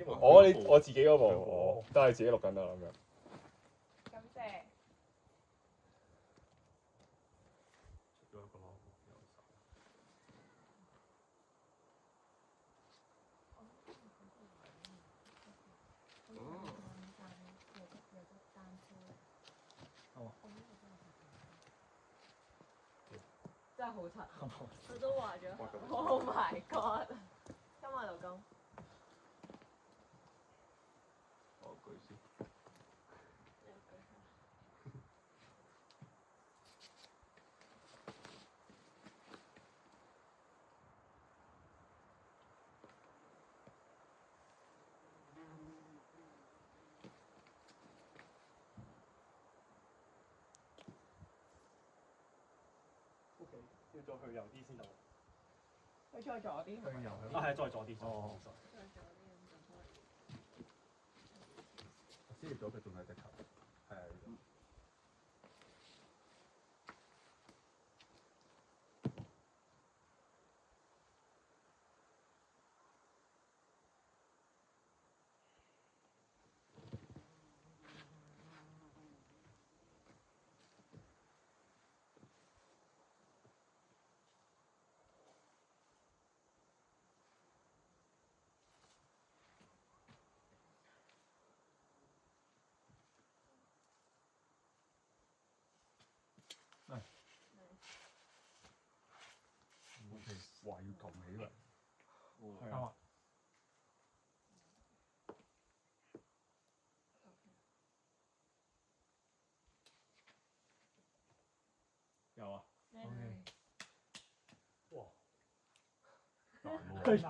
我自己嗰部，都係自己錄緊啦咁樣。感謝。出咗一個有手。真係好柒，我都話咗。Oh my god！今日就咁。我舉先。OK，要再去右啲先得喎。佢再左啲。去右啊，係再左啲。哦。再左啲咁就可以。我知咗佢仲有隻球。係啊。話要撳起嚟。係啊。有啊。OK。哇！難喎。